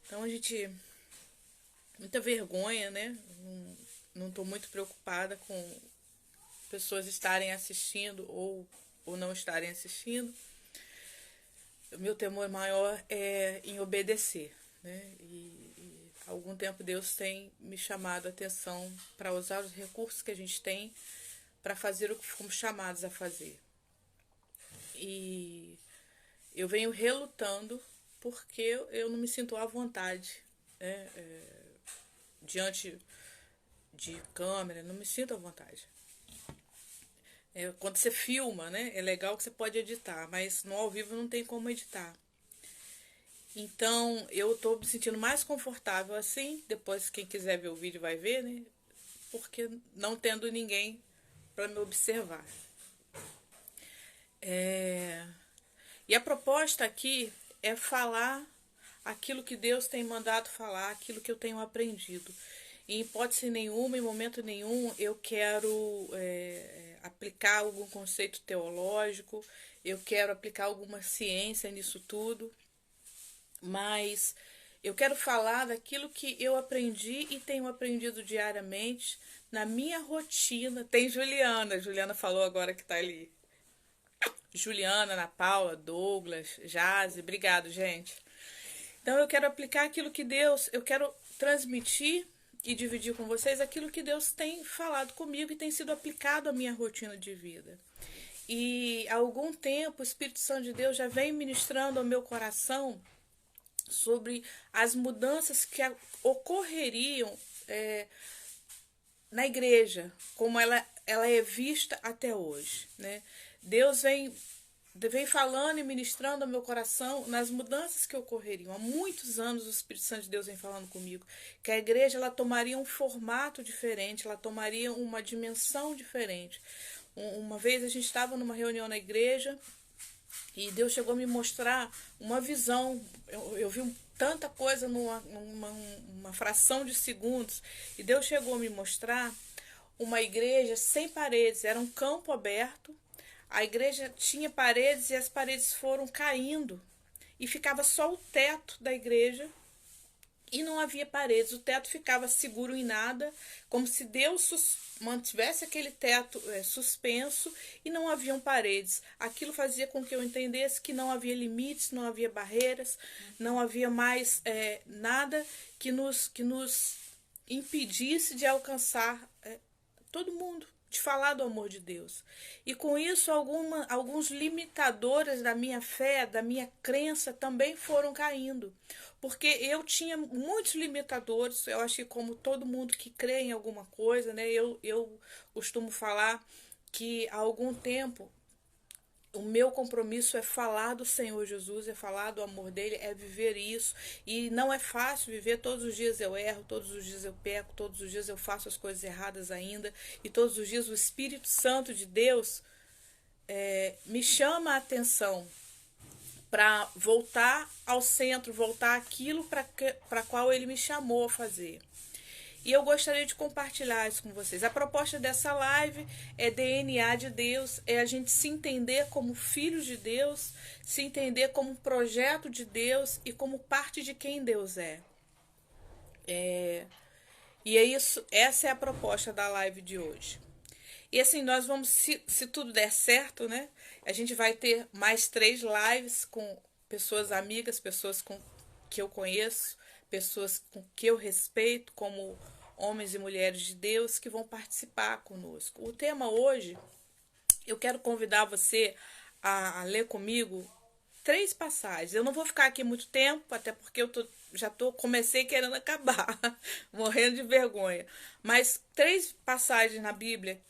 Então a gente, muita vergonha, né? Não estou muito preocupada com pessoas estarem assistindo ou não estarem assistindo. O meu temor maior é em obedecer, né? E há algum tempo Deus tem me chamado a atenção para usar os recursos que a gente tem para fazer o que fomos chamados a fazer. E eu venho relutando porque eu não me sinto à vontade, né? Diante de câmera, não me sinto à vontade. Quando você filma, né? É legal que você pode editar, mas no ao vivo não tem como editar. Então, eu tô me sentindo mais confortável assim. Depois, quem quiser ver o vídeo vai ver, né? Porque não tendo ninguém para me observar. E a proposta aqui é falar aquilo que Deus tem mandado falar, aquilo que eu tenho aprendido. Em hipótese nenhuma, em momento nenhum, eu quero aplicar algum conceito teológico, eu quero aplicar alguma ciência nisso tudo, mas eu quero falar daquilo que eu aprendi e tenho aprendido diariamente na minha rotina. Tem Juliana falou agora que está ali. Juliana, Ana Paula, Douglas, Jaze, obrigado, gente. Então eu quero aplicar aquilo que eu quero transmitir e dividir com vocês aquilo que Deus tem falado comigo e tem sido aplicado à minha rotina de vida. E há algum tempo o Espírito Santo de Deus já vem ministrando ao meu coração sobre as mudanças que ocorreriam na igreja, como ela é vista até hoje, né? Deus vem falando e ministrando ao meu coração nas mudanças que ocorreriam. Há muitos anos o Espírito Santo de Deus vem falando comigo que a igreja ela tomaria um formato diferente, ela tomaria uma dimensão diferente. Uma vez a gente estava numa reunião na igreja e Deus chegou a me mostrar uma visão. Eu vi tanta coisa numa fração de segundos. E Deus chegou a me mostrar uma igreja sem paredes. Era um campo aberto. A igreja tinha paredes e as paredes foram caindo. E ficava só o teto da igreja. E não havia paredes. O teto ficava seguro em nada. Como se Deus mantivesse aquele teto suspenso e não haviam paredes. Aquilo fazia com que eu entendesse que não havia limites, não havia barreiras, não havia mais nada que nos impedisse de alcançar todo mundo, de falar do amor de Deus. E com isso, alguns limitadores da minha fé, da minha crença, também foram caindo. Porque eu tinha muitos limitadores, eu acho que como todo mundo que crê em alguma coisa, né? Eu costumo falar que há algum tempo o meu compromisso é falar do Senhor Jesus, é falar do amor dele, é viver isso. E não é fácil viver, todos os dias eu erro, todos os dias eu peco, todos os dias eu faço as coisas erradas ainda. E todos os dias o Espírito Santo de Deus me chama a atenção para voltar ao centro, voltar àquilo para qual ele me chamou a fazer. E eu gostaria de compartilhar isso com vocês. A proposta dessa live é DNA de Deus, é a gente se entender como filhos de Deus, se entender como projeto de Deus e como parte de quem Deus é. E é isso, essa é a proposta da live de hoje. E assim, nós vamos, se tudo der certo, né? A gente vai ter mais 3 lives com pessoas amigas, pessoas que eu conheço, pessoas com que eu respeito, como homens e mulheres de Deus que vão participar conosco. O tema hoje, eu quero convidar você a ler comigo 3 passagens. Eu não vou ficar aqui muito tempo, até porque comecei querendo acabar, morrendo de vergonha. Mas 3 passagens na Bíblia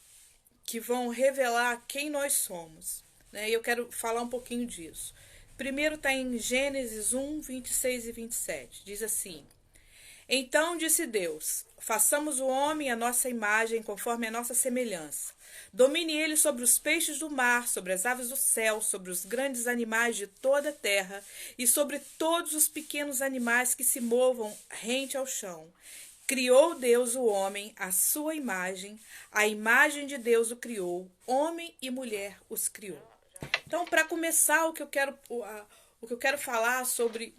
que vão revelar quem nós somos, né? E eu quero falar um pouquinho disso. Primeiro está em Gênesis 1, 26 e 27. Diz assim: Então disse Deus: façamos o homem à nossa imagem, conforme a nossa semelhança. Domine ele sobre os peixes do mar, sobre as aves do céu, sobre os grandes animais de toda a terra e sobre todos os pequenos animais que se movam rente ao chão. Criou Deus o homem à sua imagem, a imagem de Deus o criou, homem e mulher os criou. Então, para começar, o que eu quero falar sobre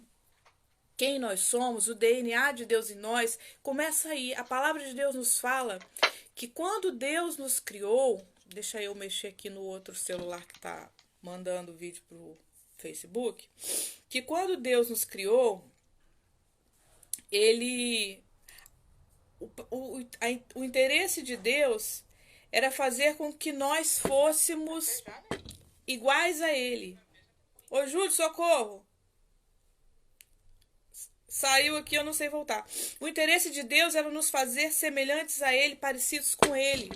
quem nós somos, o DNA de Deus em nós, começa aí. A palavra de Deus nos fala que quando Deus nos criou, deixa eu mexer aqui no outro celular que está mandando o vídeo para o Facebook, que quando Deus nos criou, o interesse de Deus era fazer com que nós fôssemos iguais a Ele. Ô, Júlio, socorro! Saiu aqui, eu não sei voltar. O interesse de Deus era nos fazer semelhantes a Ele, parecidos com Ele.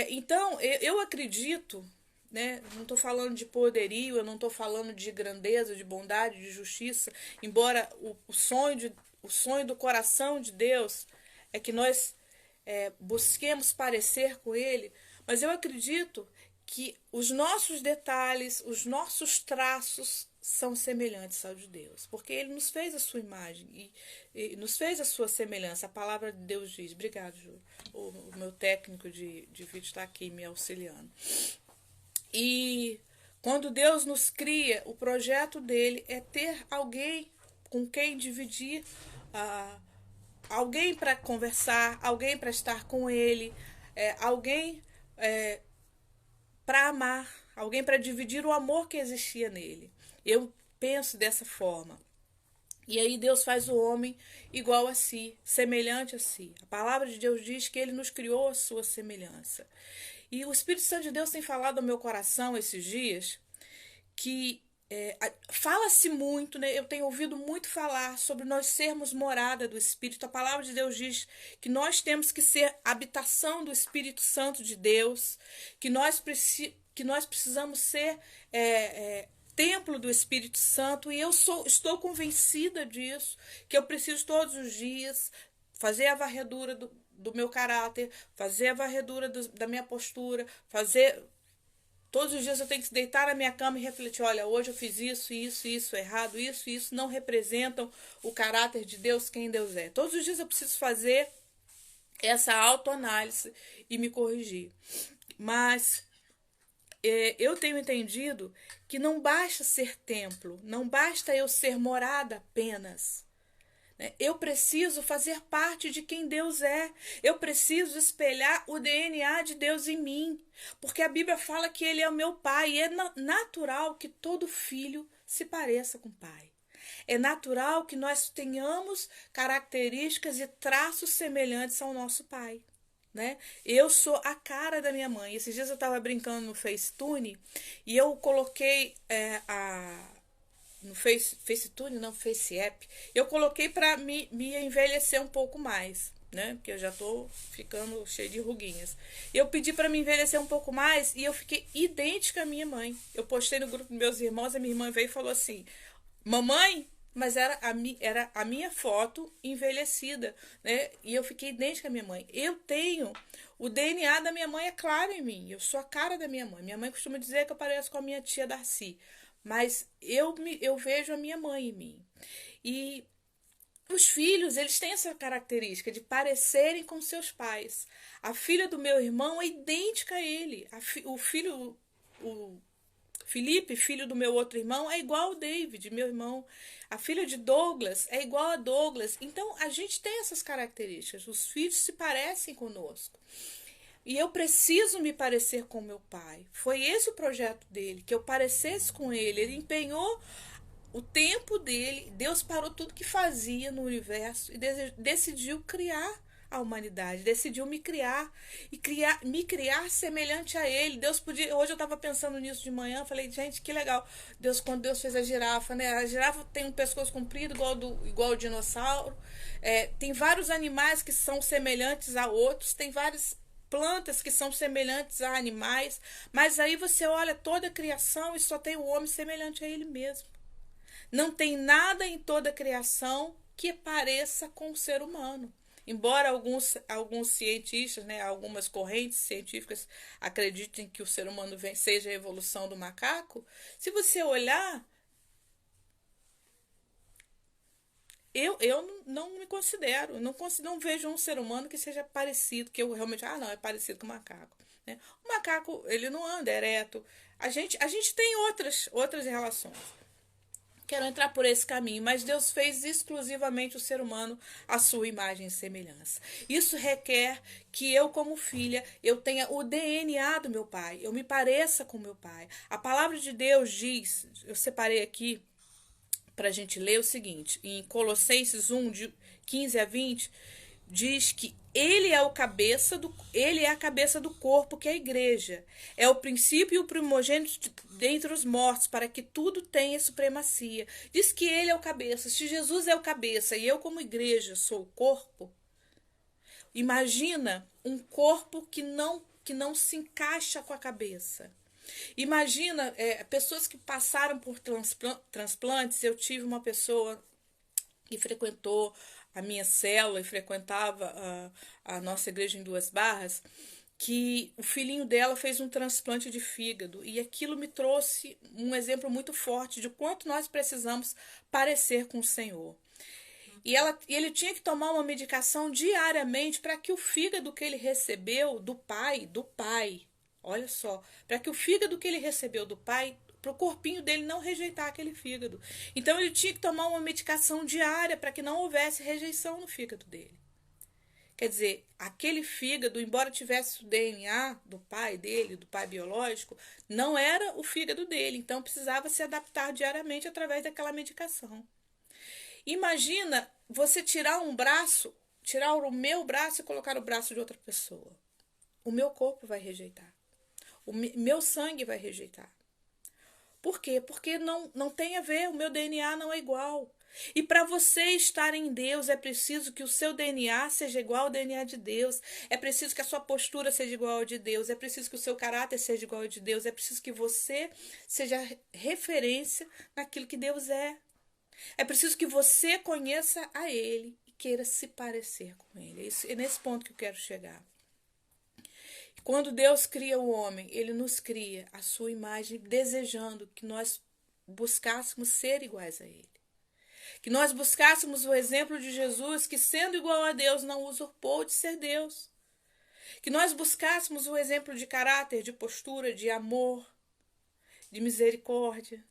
Então, eu acredito, né? Não estou falando de poderio, eu não estou falando de grandeza, de bondade, de justiça. Embora o sonho do coração de Deus é que nós busquemos parecer com Ele. Mas eu acredito que os nossos detalhes, os nossos traços são semelhantes aos de Deus, porque Ele nos fez a sua imagem e nos fez a sua semelhança. A palavra de Deus diz, obrigado, Ju, o meu técnico de vídeo está aqui me auxiliando. E quando Deus nos cria, o projeto dele é ter alguém com quem dividir, alguém para conversar, alguém para estar com Ele, alguém para amar, alguém para dividir o amor que existia nele. Eu penso dessa forma. E aí Deus faz o homem igual a si, semelhante a si. A palavra de Deus diz que Ele nos criou a sua semelhança. E o Espírito Santo de Deus tem falado ao meu coração esses dias que fala-se muito, né? Eu tenho ouvido muito falar sobre nós sermos morada do Espírito. A palavra de Deus diz que nós temos que ser habitação do Espírito Santo de Deus, que nós precisamos ser templo do Espírito Santo, e estou convencida disso, que eu preciso todos os dias fazer a varredura do meu caráter, fazer a varredura da minha postura, todos os dias eu tenho que deitar na minha cama e refletir, olha, hoje eu fiz isso errado, isso não representam o caráter de Deus, quem Deus é. Todos os dias eu preciso fazer essa autoanálise e me corrigir. Mas eu tenho entendido que não basta ser templo, não basta eu ser morada apenas. Eu preciso fazer parte de quem Deus é. Eu preciso espelhar o DNA de Deus em mim. Porque a Bíblia fala que Ele é o meu Pai. E é natural que todo filho se pareça com o Pai. É natural que nós tenhamos características e traços semelhantes ao nosso Pai. Né? Eu sou a cara da minha mãe. Esses dias eu estava brincando no Facetune e eu coloquei no Facetune, não, Face App, eu coloquei para me envelhecer um pouco mais, né? Porque eu já tô ficando cheio de ruguinhas. Eu pedi para me envelhecer um pouco mais e eu fiquei idêntica à minha mãe. Eu postei no grupo dos meus irmãos, a minha irmã veio e falou assim: mamãe, mas era a minha foto envelhecida, né? E eu fiquei idêntica à minha mãe. Eu tenho o DNA da minha mãe, é claro em mim. Eu sou a cara da minha mãe. Minha mãe costuma dizer que eu pareço com a minha tia Darcy. Mas eu vejo a minha mãe em mim. E os filhos, eles têm essa característica de parecerem com seus pais. A filha do meu irmão é idêntica a ele. O Felipe, filho do meu outro irmão, é igual ao David, meu irmão. A filha de Douglas é igual a Douglas. Então, a gente tem essas características. Os filhos se parecem conosco. E eu preciso me parecer com meu pai. Foi esse o projeto dele, que eu parecesse com ele. Ele empenhou o tempo dele. Deus parou tudo que fazia no universo e decidiu criar a humanidade, decidiu me criar e me criar semelhante a ele. Deus podia. Hoje eu estava pensando nisso de manhã, falei, gente, que legal. Quando Deus fez a girafa, né? A girafa tem um pescoço comprido igual o dinossauro. Tem vários animais que são semelhantes a outros, tem várias plantas que são semelhantes a animais, mas aí você olha toda a criação e só tem o homem semelhante a ele mesmo. Não tem nada em toda a criação que pareça com o ser humano. Embora alguns cientistas, né, algumas correntes científicas acreditem que o ser humano seja a evolução do macaco, se você olhar, não me considero, não vejo um ser humano que seja parecido, que eu realmente, não, é parecido com o macaco. Né? O macaco, ele não anda ereto. A gente tem outras relações. Quero entrar por esse caminho, mas Deus fez exclusivamente o ser humano à sua imagem e semelhança. Isso requer que eu, como filha, eu tenha o DNA do meu pai, eu me pareça com meu pai. A palavra de Deus diz, eu separei aqui para a gente ler o seguinte, em Colossenses 1, de 15 a 20, diz que ele é a cabeça do corpo, que é a igreja. É o princípio e o primogênito dentre os mortos, para que tudo tenha supremacia. Diz que ele é o cabeça. Se Jesus é o cabeça e eu, como igreja, sou o corpo, imagina um corpo que não se encaixa com a cabeça. Imagina pessoas que passaram por transplantes. Eu tive uma pessoa que frequentou a minha célula e frequentava a nossa igreja em Duas Barras, que o filhinho dela fez um transplante de fígado, e aquilo me trouxe um exemplo muito forte de quanto nós precisamos parecer com o Senhor. E ele tinha que tomar uma medicação diariamente para que o fígado que ele recebeu do pai, olha só, para que o fígado que ele recebeu do pai, para o corpinho dele não rejeitar aquele fígado. Então ele tinha que tomar uma medicação diária para que não houvesse rejeição no fígado dele. Quer dizer, aquele fígado, embora tivesse o DNA do pai dele, do pai biológico, não era o fígado dele. Então precisava se adaptar diariamente através daquela medicação. Imagina você tirar um braço, tirar o meu braço e colocar o braço de outra pessoa. O meu corpo vai rejeitar. O meu sangue vai rejeitar. Por quê? Porque não tem a ver, o meu DNA não é igual. E para você estar em Deus, é preciso que o seu DNA seja igual ao DNA de Deus. É preciso que a sua postura seja igual ao de Deus. É preciso que o seu caráter seja igual ao de Deus. É preciso que você seja referência naquilo que Deus é. É preciso que você conheça a Ele e queira se parecer com Ele. É nesse ponto que eu quero chegar. Quando Deus cria o homem, Ele nos cria a sua imagem, desejando que nós buscássemos ser iguais a Ele. Que nós buscássemos o exemplo de Jesus, que sendo igual a Deus, não usurpou de ser Deus. Que nós buscássemos o exemplo de caráter, de postura, de amor, de misericórdia,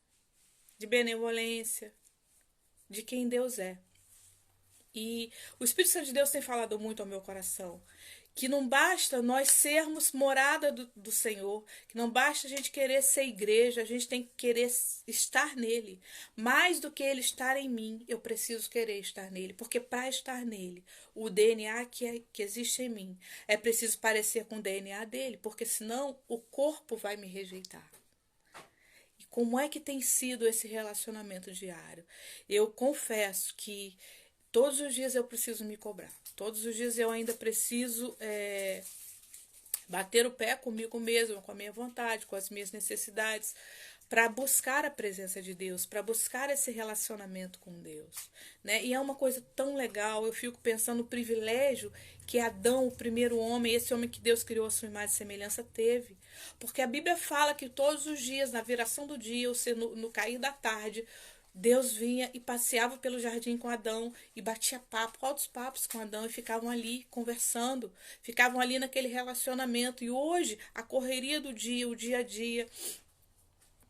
de benevolência, de quem Deus é. E o Espírito Santo de Deus tem falado muito ao meu coração, que não basta nós sermos morada do Senhor, que não basta a gente querer ser igreja, a gente tem que querer estar nele. Mais do que ele estar em mim, eu preciso querer estar nele, porque para estar nele, o DNA que existe em mim, é preciso parecer com o DNA dele, porque senão o corpo vai me rejeitar. E como é que tem sido esse relacionamento diário? Eu confesso que todos os dias eu preciso me cobrar. Todos os dias eu ainda preciso bater o pé comigo mesmo, com a minha vontade, com as minhas necessidades, para buscar a presença de Deus, para buscar esse relacionamento com Deus. Né? E é uma coisa tão legal, eu fico pensando no privilégio que Adão, o primeiro homem, esse homem que Deus criou a sua imagem e semelhança, teve. Porque a Bíblia fala que todos os dias, na viração do dia, ou seja, no cair da tarde, Deus vinha e passeava pelo jardim com Adão e batia altos papos com Adão, e ficavam ali conversando, ficavam ali naquele relacionamento. E hoje, a correria do dia, o dia a dia,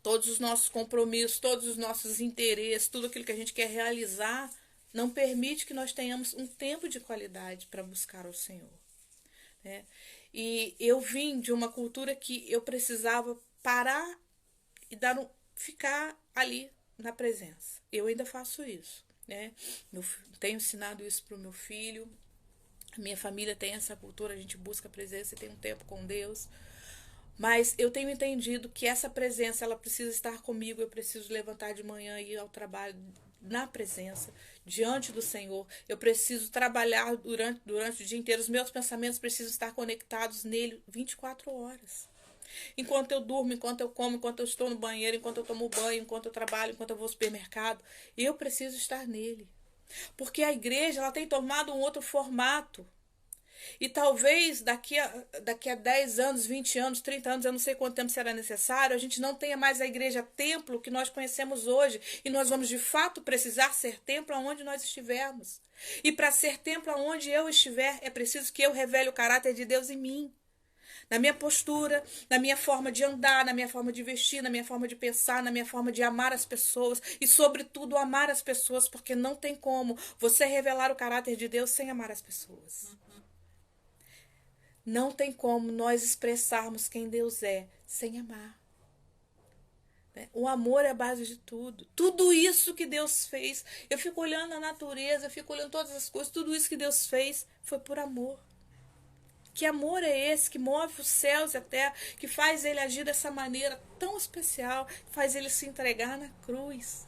todos os nossos compromissos, todos os nossos interesses, tudo aquilo que a gente quer realizar, não permite que nós tenhamos um tempo de qualidade para buscar o Senhor. Né? E eu vim de uma cultura que eu precisava parar e ficar ali na presença. Eu ainda faço isso, né? Tenho ensinado isso para o meu filho. A minha família tem essa cultura, a gente busca a presença e tem um tempo com Deus. Mas eu tenho entendido que essa presença, ela precisa estar comigo. Eu preciso levantar de manhã e ir ao trabalho na presença, diante do Senhor. Eu preciso trabalhar durante o dia inteiro. Os meus pensamentos precisam estar conectados nele 24 horas. Enquanto eu durmo, enquanto eu como, enquanto eu estou no banheiro, enquanto eu tomo banho, enquanto eu trabalho, enquanto eu vou ao supermercado, eu preciso estar nele. Porque a igreja, ela tem tomado um outro formato. E talvez daqui a 10 anos, 20 anos, 30 anos, eu não sei quanto tempo será necessário, a gente não tenha mais a igreja templo que nós conhecemos hoje. E nós vamos de fato precisar ser templo aonde nós estivermos. E para ser templo aonde eu estiver, é preciso que eu revele o caráter de Deus em mim. Na minha postura, na minha forma de andar, na minha forma de vestir, na minha forma de pensar, na minha forma de amar as pessoas e, sobretudo, amar as pessoas, porque não tem como você revelar o caráter de Deus sem amar as pessoas. Não tem como nós expressarmos quem Deus é sem amar. O amor é a base de tudo. Tudo isso que Deus fez. Eu fico olhando a natureza, eu fico olhando todas as coisas. Tudo isso que Deus fez foi por amor. Que amor é esse que move os céus e a terra, que faz ele agir dessa maneira tão especial, que faz ele se entregar na cruz?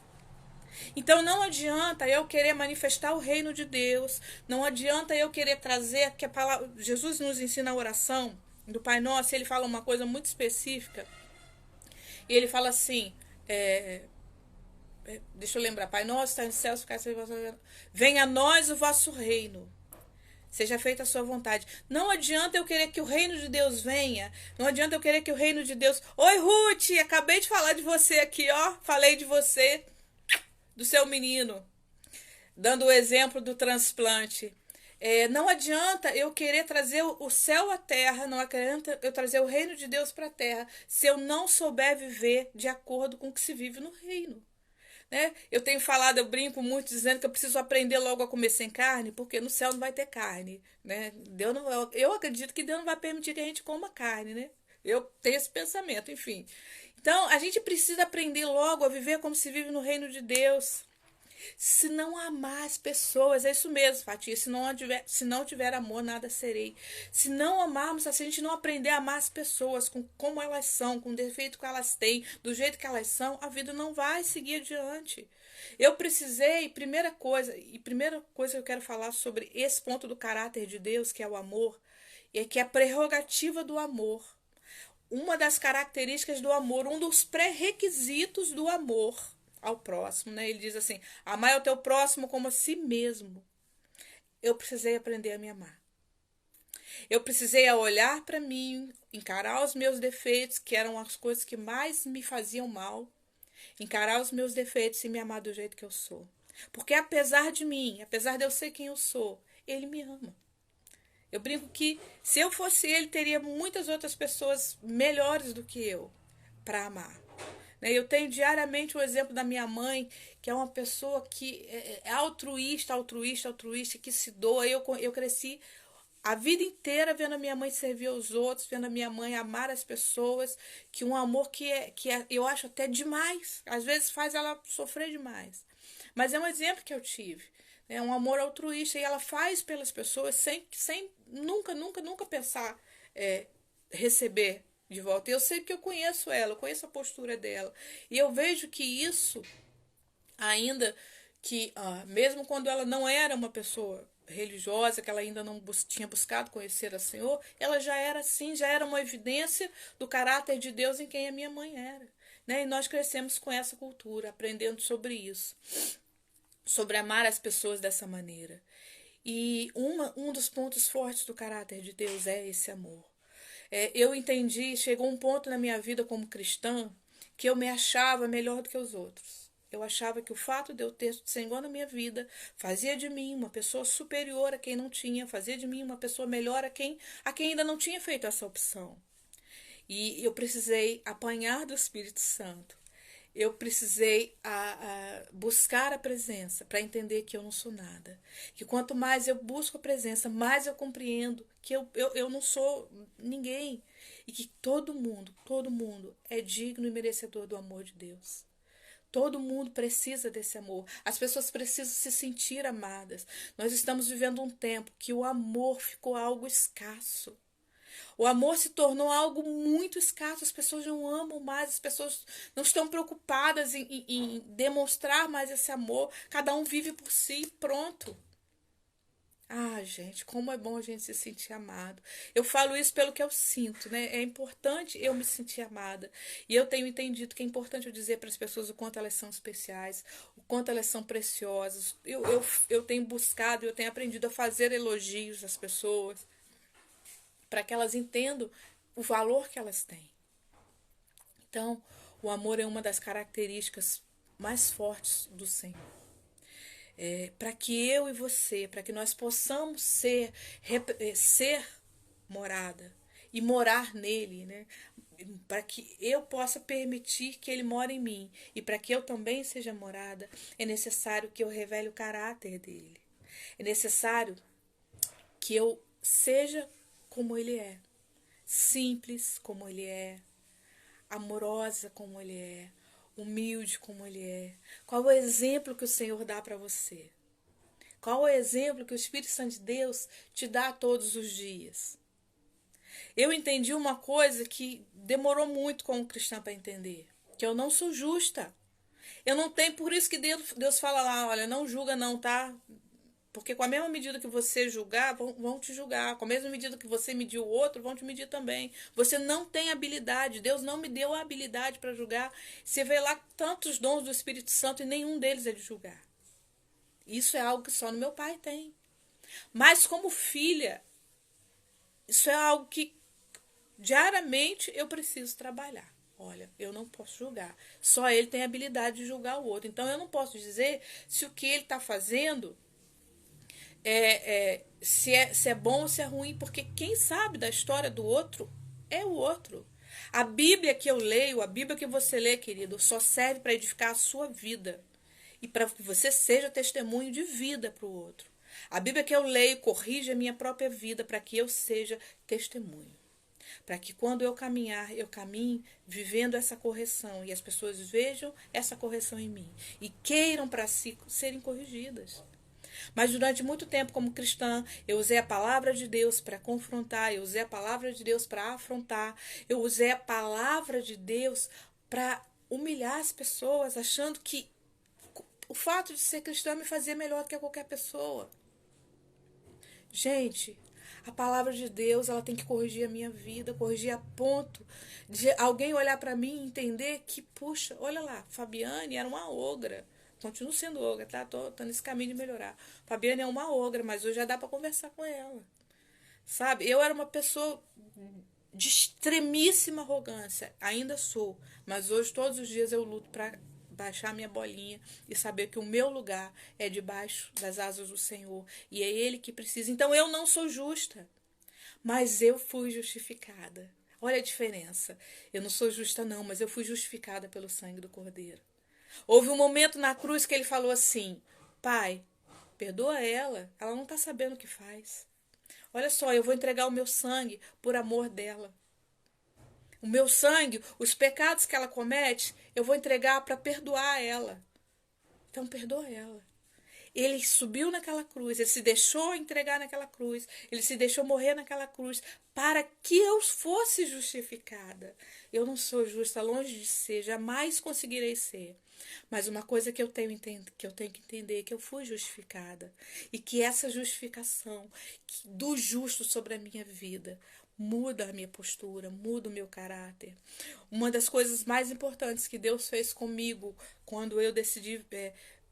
Então não adianta eu querer manifestar o reino de Deus, não adianta eu querer trazer, que a palavra, Jesus nos ensina a oração do Pai Nosso, ele fala uma coisa muito específica, e ele fala assim, deixa eu lembrar, Pai Nosso, está nos céus, venha a nós o vosso reino. Seja feita a sua vontade. Não adianta eu querer que o reino de Deus venha. Não adianta eu querer que o reino de Deus... Oi, Ruth! Acabei de falar de você aqui, ó. Falei de você, do seu menino. Dando o exemplo do transplante. Não adianta eu querer trazer o céu à terra. Não adianta eu trazer o reino de Deus para a terra. Se eu não souber viver de acordo com o que se vive no reino. Né? Eu tenho falado, eu brinco muito dizendo que eu preciso aprender logo a comer sem carne, porque no céu não vai ter carne, né? Deus não, eu acredito que Deus não vai permitir que a gente coma carne, né? Eu tenho esse pensamento, enfim. Então, a gente precisa aprender logo a viver como se vive no reino de Deus. Se não amar as pessoas, é isso mesmo, Fatia. Se não tiver amor, nada serei. Se não amarmos, se a gente não aprender a amar as pessoas como elas são, com o defeito que elas têm, do jeito que elas são, a vida não vai seguir adiante. Eu precisei, primeira coisa que eu quero falar sobre esse ponto do caráter de Deus, que é o amor, é que é a prerrogativa do amor. Uma das características do amor, um dos pré-requisitos do amor ao próximo, né? Ele diz assim, amar o teu próximo como a si mesmo. Eu precisei aprender a me amar. Eu precisei olhar para mim, encarar os meus defeitos, que eram as coisas que mais me faziam mal, encarar os meus defeitos e me amar do jeito que eu sou. Porque apesar de mim, apesar de eu ser quem eu sou, ele me ama. Eu brinco que se eu fosse ele, teria muitas outras pessoas melhores do que eu para amar. Eu tenho diariamente o exemplo da minha mãe, que é uma pessoa que é altruísta, que se doa. Eu cresci a vida inteira vendo a minha mãe servir aos outros, vendo a minha mãe amar as pessoas, que um amor que eu acho até demais. Às vezes faz ela sofrer demais. Mas é um exemplo que eu tive. É um amor altruísta e ela faz pelas pessoas sem nunca pensar receber de volta. Eu sei que eu conheço ela, eu conheço a postura dela. E eu vejo que isso, ainda que, mesmo quando ela não era uma pessoa religiosa, que ela ainda não tinha buscado conhecer a Senhor, ela já era assim, já era uma evidência do caráter de Deus em quem a minha mãe era. Né? E nós crescemos com essa cultura, aprendendo sobre isso, sobre amar as pessoas dessa maneira. E um dos pontos fortes do caráter de Deus é esse amor. Eu entendi, chegou um ponto na minha vida como cristã, que eu me achava melhor do que os outros. Eu achava que o fato de eu ter Senhor na minha vida fazia de mim uma pessoa superior a quem não tinha, fazia de mim uma pessoa melhor a quem ainda não tinha feito essa opção. E eu precisei apanhar do Espírito Santo. Eu precisei buscar a presença para entender que eu não sou nada. Que quanto mais eu busco a presença, mais eu compreendo que eu não sou ninguém. E que todo mundo é digno e merecedor do amor de Deus. Todo mundo precisa desse amor. As pessoas precisam se sentir amadas. Nós estamos vivendo um tempo que o amor ficou algo escasso. O amor se tornou algo muito escasso, as pessoas não amam mais, as pessoas não estão preocupadas em demonstrar mais esse amor. Cada um vive por si e pronto. Gente, como é bom a gente se sentir amado. Eu falo isso pelo que eu sinto, né? É importante eu me sentir amada. E eu tenho entendido que é importante eu dizer para as pessoas o quanto elas são especiais, o quanto elas são preciosas. Eu tenho buscado, eu tenho aprendido a fazer elogios às pessoas. para que elas entendam o valor que elas têm. Então, o amor é uma das características mais fortes do Senhor. Para que eu e você, para que nós possamos ser morada e morar nele, né? Para que eu possa permitir que ele more em mim e para que eu também seja morada, é necessário que eu revele o caráter dele. É necessário que eu seja como ele é, simples como ele é, amorosa como ele é, humilde como ele é. Qual o exemplo que o Senhor dá para você? Qual o exemplo que o Espírito Santo de Deus te dá todos os dias? Eu entendi uma coisa que demorou muito como cristã para entender, que eu não sou justa. Eu não tenho, por isso que Deus fala lá, olha, não julga não, tá? Porque com a mesma medida que você julgar, vão te julgar. Com a mesma medida que você mediu o outro, vão te medir também. Você não tem habilidade. Deus não me deu a habilidade para julgar. Você vê lá tantos dons do Espírito Santo e nenhum deles é de julgar. Isso é algo que só no meu pai tem. Mas como filha, isso é algo que diariamente eu preciso trabalhar. Olha, eu não posso julgar. Só ele tem a habilidade de julgar o outro. Então eu não posso dizer se o que ele está fazendo se é bom ou se é ruim, porque quem sabe da história do outro é o outro. A Bíblia que eu leio, a Bíblia que você lê, querido, só serve para edificar a sua vida e para que você seja testemunho de vida para o outro. A Bíblia que eu leio corrige a minha própria vida para que eu seja testemunho. Para que quando eu caminhar, eu caminhe vivendo essa correção e as pessoas vejam essa correção em mim e queiram para si serem corrigidas. Mas durante muito tempo, como cristã, eu usei a palavra de Deus para confrontar, eu usei a palavra de Deus para afrontar, eu usei a palavra de Deus para humilhar as pessoas, achando que o fato de ser cristã me fazia melhor do que qualquer pessoa. Gente, a palavra de Deus, ela tem que corrigir a minha vida, corrigir a ponto de alguém olhar para mim e entender que, puxa, olha lá, Fabiane era uma ogra. Continuo sendo ogra, tá? Tô nesse caminho de melhorar. Fabiane é uma ogra, mas hoje já dá para conversar com ela. Sabe? Eu era uma pessoa de extremíssima arrogância. Ainda sou. Mas hoje, todos os dias, eu luto para baixar minha bolinha e saber que o meu lugar é debaixo das asas do Senhor. E é Ele que precisa. Então, eu não sou justa. Mas eu fui justificada. Olha a diferença. Eu não sou justa, não, mas eu fui justificada pelo sangue do Cordeiro. Houve um momento na cruz que ele falou assim: Pai, perdoa ela não está sabendo o que faz. Olha só, eu vou entregar o meu sangue por amor dela. O meu sangue, os pecados que ela comete, eu vou entregar para perdoar ela. Então perdoa ela. Ele subiu naquela cruz, ele se deixou entregar naquela cruz, ele se deixou morrer naquela cruz para que eu fosse justificada. Eu não sou justa, longe de ser, jamais conseguirei ser. Mas uma coisa que eu tenho que entender é que eu fui justificada e que essa justificação do justo sobre a minha vida muda a minha postura, muda o meu caráter. Uma das coisas mais importantes que Deus fez comigo quando eu decidi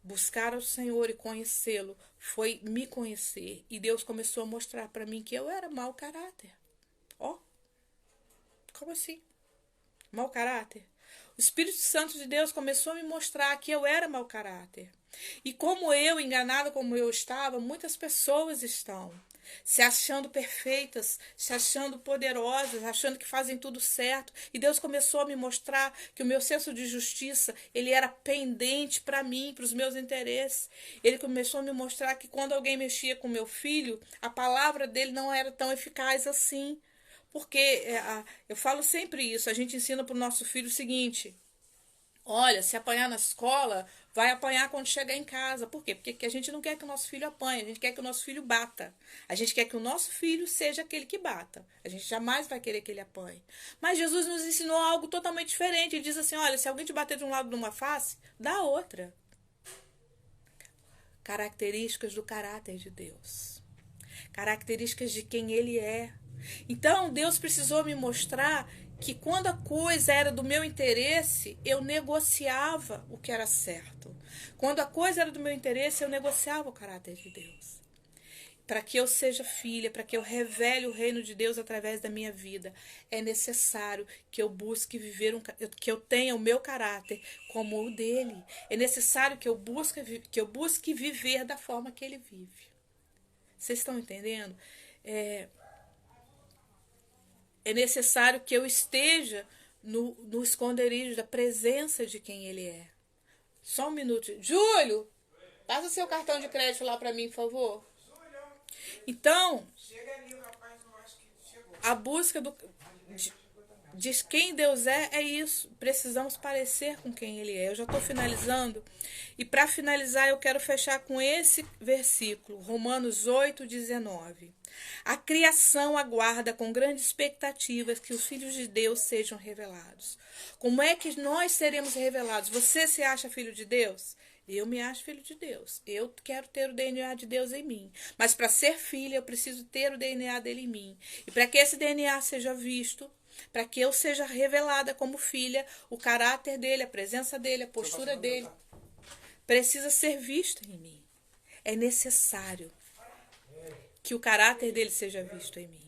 buscar o Senhor e conhecê-lo foi me conhecer. E Deus começou a mostrar para mim que eu era mau caráter. Ó, como assim? Mau caráter? O Espírito Santo de Deus começou a me mostrar que eu era mau caráter. E como eu, enganada como eu estava, muitas pessoas estão se achando perfeitas, se achando poderosas, achando que fazem tudo certo. E Deus começou a me mostrar que o meu senso de justiça, ele era pendente para mim, para os meus interesses. Ele começou a me mostrar que quando alguém mexia com meu filho, a palavra dele não era tão eficaz assim. Porque eu falo sempre isso, a gente ensina para o nosso filho o seguinte: olha, se apanhar na escola, vai apanhar quando chegar em casa. Por quê? Porque a gente não quer que o nosso filho apanhe, a gente quer que o nosso filho bata. A gente quer que o nosso filho seja aquele que bata. A gente jamais vai querer que ele apanhe. Mas Jesus nos ensinou algo totalmente diferente. Ele diz assim, olha, se alguém te bater de um lado de uma face, dá outra. Características do caráter de Deus. Características de quem Ele é. Então, Deus precisou me mostrar que quando a coisa era do meu interesse, eu negociava o que era certo. Quando a coisa era do meu interesse, eu negociava o caráter de Deus. para que eu seja filha, para que eu revele o reino de Deus através da minha vida, é necessário que eu busque viver que eu tenha o meu caráter como o dele. É necessário que eu busque viver da forma que ele vive. Vocês estão entendendo? É necessário que eu esteja no esconderijo da presença de quem ele é. Só um minuto. Júlio, passa seu cartão de crédito lá para mim, por favor. Então, a busca de quem Deus é isso. Precisamos parecer com quem ele é. Eu já estou finalizando. E para finalizar, eu quero fechar com esse versículo, Romanos 8:19. A criação aguarda com grandes expectativas que os filhos de Deus sejam revelados. Como é que nós seremos revelados? Você se acha filho de Deus? Eu me acho filho de Deus. Eu quero ter o DNA de Deus em mim. Mas para ser filha, eu preciso ter o DNA dele em mim. E para que esse DNA seja visto, para que eu seja revelada como filha, o caráter dele, a presença dele, a postura dele, precisa ser visto em mim. É necessário que o caráter dele seja visto em mim.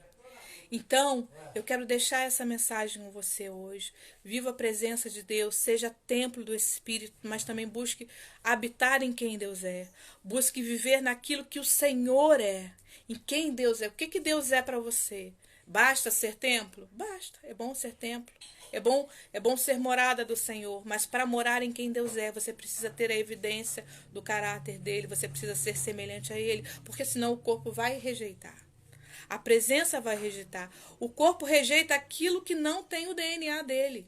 Então, eu quero deixar essa mensagem com você hoje. Viva a presença de Deus, seja templo do Espírito, mas também busque habitar em quem Deus é. Busque viver naquilo que o Senhor é, em quem Deus é. O que Deus é para você? Basta ser templo? Basta, é bom ser templo. É bom ser morada do Senhor, mas para morar em quem Deus é, você precisa ter a evidência do caráter dele, você precisa ser semelhante a ele, porque senão o corpo vai rejeitar. A presença vai rejeitar. O corpo rejeita aquilo que não tem o DNA dele.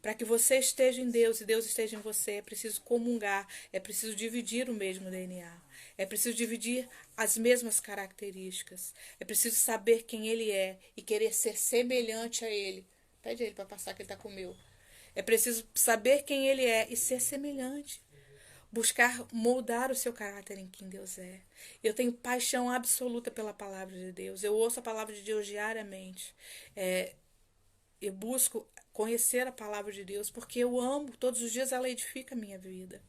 Para que você esteja em Deus e Deus esteja em você, é preciso comungar, é preciso dividir o mesmo DNA. É preciso dividir as mesmas características. É preciso saber quem ele é e querer ser semelhante a ele. Pede a ele para passar que ele está com o meu. É preciso saber quem ele é e ser semelhante. Buscar moldar o seu caráter em quem Deus é. Eu tenho paixão absoluta pela palavra de Deus. Eu ouço a palavra de Deus diariamente. Eu busco conhecer a palavra de Deus porque eu amo. Todos os dias ela edifica a minha vida.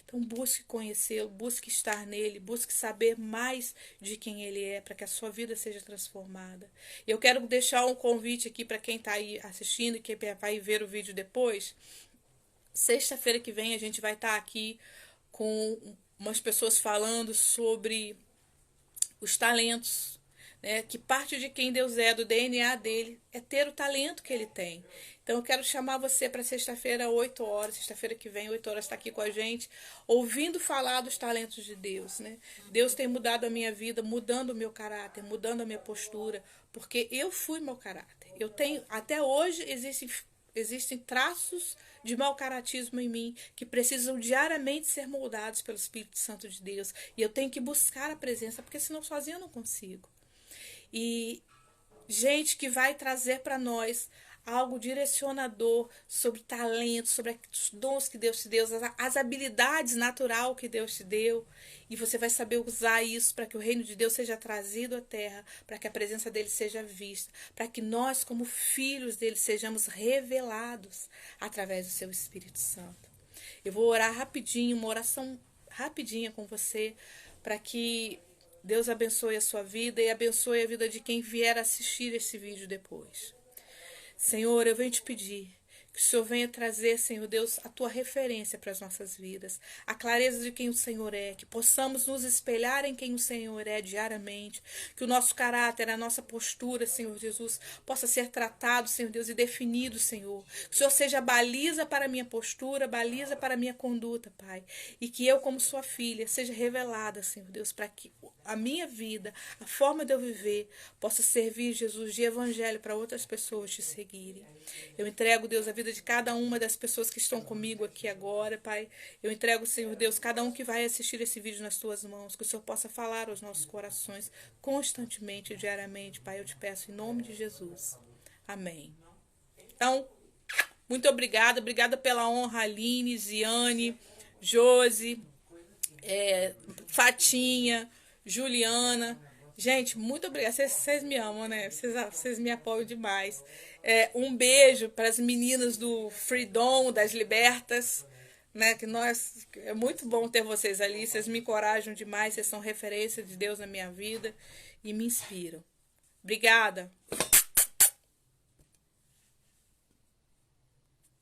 Então busque conhecê-lo, busque estar nele, busque saber mais de quem ele é para que a sua vida seja transformada. Eu quero deixar um convite aqui para quem está aí assistindo e quem vai ver o vídeo depois. Sexta-feira que vem a gente vai estar aqui com umas pessoas falando sobre os talentos, né? Que parte de quem Deus é, do DNA dele, é ter o talento que ele tem. Então eu quero chamar você para sexta-feira, 8 horas, sexta-feira que vem, 8 horas, está aqui com a gente, ouvindo falar dos talentos de Deus, né? Deus tem mudado a minha vida, mudando o meu caráter, mudando a minha postura, porque eu fui meu caráter. Eu tenho, até hoje existem traços de mau caratismo em mim que precisam diariamente ser moldados pelo Espírito Santo de Deus. E eu tenho que buscar a presença, porque senão sozinha eu não consigo. E gente que vai trazer para nós algo direcionador sobre talento, sobre os dons que Deus te deu, as habilidades natural que Deus te deu. E você vai saber usar isso para que o reino de Deus seja trazido à terra, para que a presença dele seja vista, para que nós, como filhos dele, sejamos revelados através do seu Espírito Santo. Eu vou orar rapidinho, uma oração rapidinha com você, para que Deus abençoe a sua vida e abençoe a vida de quem vier assistir esse vídeo depois. Senhor, eu venho te pedir que o Senhor venha trazer, Senhor Deus, a tua referência para as nossas vidas, a clareza de quem o Senhor é, que possamos nos espelhar em quem o Senhor é diariamente, que o nosso caráter, a nossa postura, Senhor Jesus, possa ser tratado, Senhor Deus, e definido, Senhor. Que o Senhor seja baliza para a minha postura, baliza para a minha conduta, Pai, e que eu, como sua filha, seja revelada, Senhor Deus, para que a minha vida, a forma de eu viver, possa servir, Jesus, de evangelho para outras pessoas te seguirem. Eu entrego, Deus, a vida de cada uma das pessoas que estão comigo aqui agora, Pai. Eu entrego, Senhor Deus, cada um que vai assistir esse vídeo nas tuas mãos, que o Senhor possa falar aos nossos corações constantemente, diariamente, Pai. Eu te peço em nome de Jesus. Amém. Então, muito obrigada. Obrigada pela honra, Aline, Ziane, Josi, Fatinha, Juliana. Gente, muito obrigada. Vocês me amam, né? Vocês me apoiam demais. Um beijo para as meninas do Freedom, das Libertas, né? Que nós é muito bom ter vocês ali, vocês me encorajam demais, vocês são referência de Deus na minha vida e me inspiram. Obrigada.